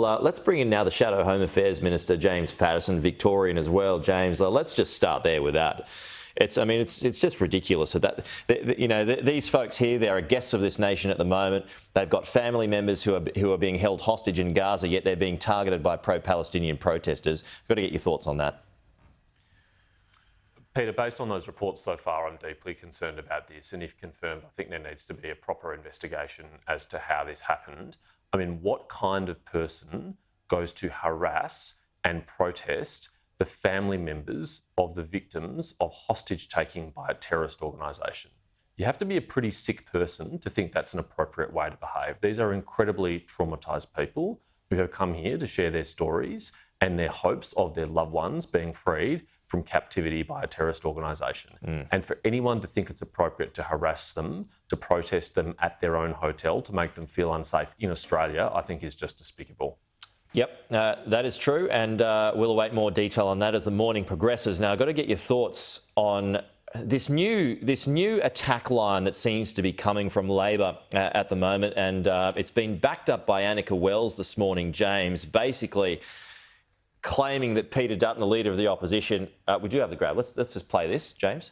let's bring in now the Shadow Home Affairs Minister, James Patterson, Victorian as well. James, let's just start there with that. It's just ridiculous that these folks here, they are guests of this nation at the moment. They've got family members who are being held hostage in Gaza, yet they're being targeted by pro-Palestinian protesters. Got to get your thoughts on that. Peter, based on those reports so far, I'm deeply concerned about this, and if confirmed, I think there needs to be a proper investigation as to how this happened. I mean, what kind of person goes to harass and protest the family members of the victims of hostage-taking by a terrorist organisation? You have to be a pretty sick person to think that's an appropriate way to behave. These are incredibly traumatised people who have come here to share their stories and their hopes of their loved ones being freed from captivity by a terrorist organisation. And for anyone to think it's appropriate to harass them, to protest them at their own hotel, to make them feel unsafe in Australia, I think is just despicable. Yep, that is true, and we'll await more detail on that as the morning progresses. Now, I've got to get your thoughts on this new attack line that seems to be coming from Labor at the moment, and it's been backed up by Annika Wells this morning, James, basically claiming that Peter Dutton, the Leader of the Opposition, we do have the grab. Let's just play this, James.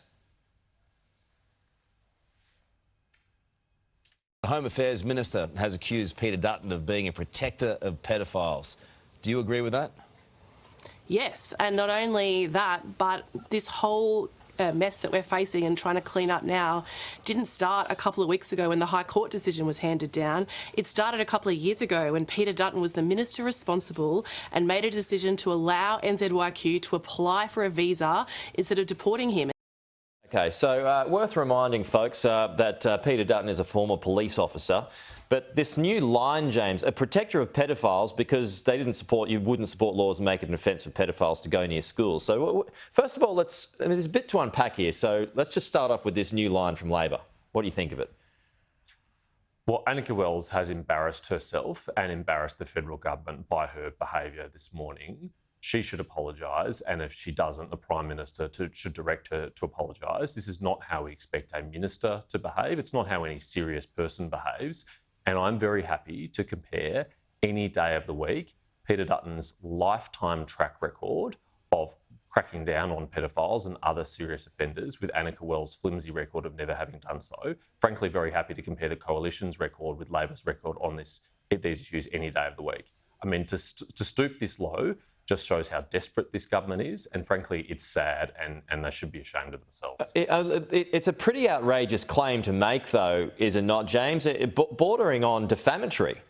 The Home Affairs Minister has accused Peter Dutton of being a protector of pedophiles. Do you agree with that? Yes, and not only that, but this whole mess that we're facing and trying to clean up now didn't start a couple of weeks ago when the High Court decision was handed down. It started a couple of years ago when Peter Dutton was the minister responsible and made a decision to allow NZYQ to apply for a visa instead of deporting him. Okay, so worth reminding folks that Peter Dutton is a former police officer, but this new line, James, a protector of pedophiles because they didn't support, you wouldn't support laws and make it an offence for pedophiles to go near schools. So first of all, there's a bit to unpack here, so let's just start off with this new line from Labor. What do you think of it? Well, Annika Wells has embarrassed herself and embarrassed the federal government by her behaviour this morning. She should apologise, and if she doesn't, the Prime Minister should direct her to apologise. This is not how we expect a minister to behave. It's not how any serious person behaves. And I'm very happy to compare any day of the week Peter Dutton's lifetime track record of cracking down on pedophiles and other serious offenders with Annika Wells' flimsy record of never having done so. Frankly, very happy to compare the Coalition's record with Labor's record on these issues any day of the week. I mean, to stoop this low just shows how desperate this government is, and frankly, it's sad, and they should be ashamed of themselves. It's a pretty outrageous claim to make, though, is it not, James? Bordering on defamatory.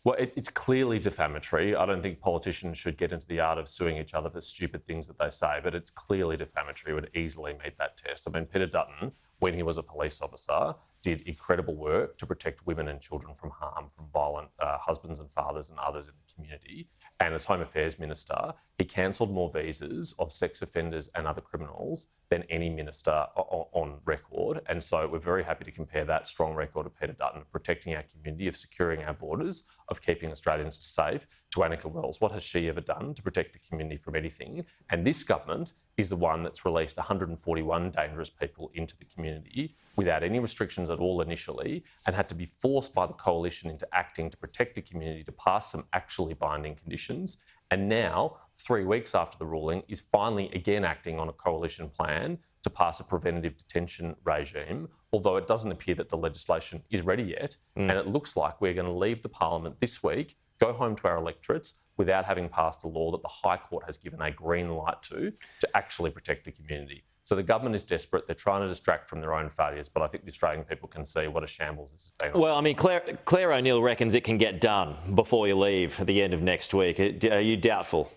Well, it's clearly defamatory. I don't think politicians should get into the art of suing each other for stupid things that they say, but it's clearly defamatory. It would easily meet that test. I mean, Peter Dutton, when he was a police officer, did incredible work to protect women and children from harm from violent husbands and fathers and others in the community. And as Home Affairs Minister, he cancelled more visas of sex offenders and other criminals than any minister on record. And so we're very happy to compare that strong record of Peter Dutton of protecting our community, of securing our borders, of keeping Australians safe, to Annika Wells. What has she ever done to protect the community from anything? And this government is the one that's released 141 dangerous people into the community without any restrictions at all initially, and had to be forced by the Coalition into acting to protect the community, to pass some actually binding conditions. And now, 3 weeks after the ruling, is finally again acting on a Coalition plan to pass a preventative detention regime, although it doesn't appear that the legislation is ready yet. And it looks like we're going to leave the Parliament this week, go home to our electorates, without having passed a law that the High Court has given a green light to actually protect the community. So the government is desperate. They're trying to distract from their own failures, but I think the Australian people can see what a shambles this has been. Well, I mean, Claire O'Neill reckons it can get done before you leave at the end of next week. Are you doubtful?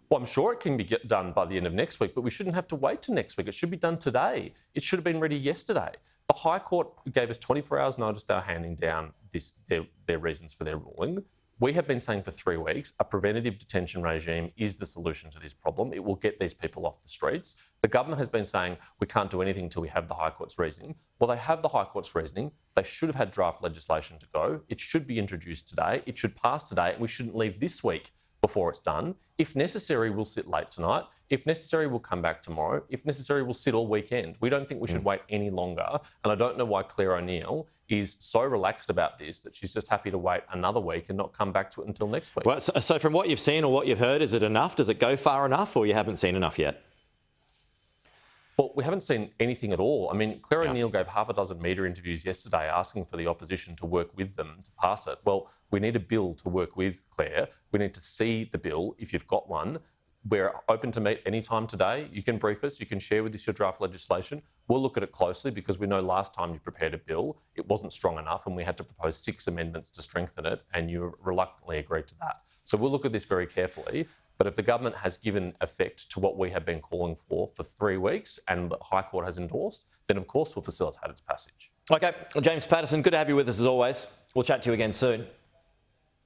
Well, I'm sure it can be done by the end of next week, but we shouldn't have to wait till next week. It should be done today. It should have been ready yesterday. The High Court gave us 24 hours notice they were handing down their reasons for their ruling. We have been saying for 3 weeks a preventative detention regime is the solution to this problem. It will get these people off the streets. The government has been saying we can't do anything until we have the High Court's reasoning. Well, they have the High Court's reasoning. They should have had draft legislation to go. It should be introduced today. It should pass today, and we shouldn't leave this week before it's done. If necessary, we'll sit late tonight. If necessary, we'll come back tomorrow. If necessary, we'll sit all weekend. We don't think we should wait any longer. And I don't know why Claire O'Neill is so relaxed about this that she's just happy to wait another week and not come back to it until next week. Well, so from what you've seen or what you've heard, is it enough? Does it go far enough, or you haven't seen enough yet? Well, we haven't seen anything at all. I mean, Claire O'Neill gave half a dozen media interviews yesterday asking for the opposition to work with them to pass it. Well, we need a bill to work with, Claire. We need to see the bill if you've got one. We're open to meet any time today. You can brief us. You can share with us your draft legislation. We'll look at it closely because we know last time you prepared a bill, it wasn't strong enough and we had to propose 6 amendments to strengthen it, and you reluctantly agreed to that. So we'll look at this very carefully. But if the government has given effect to what we have been calling for 3 weeks and the High Court has endorsed, then of course we'll facilitate its passage. OK, well, James Patterson, good to have you with us as always. We'll chat to you again soon.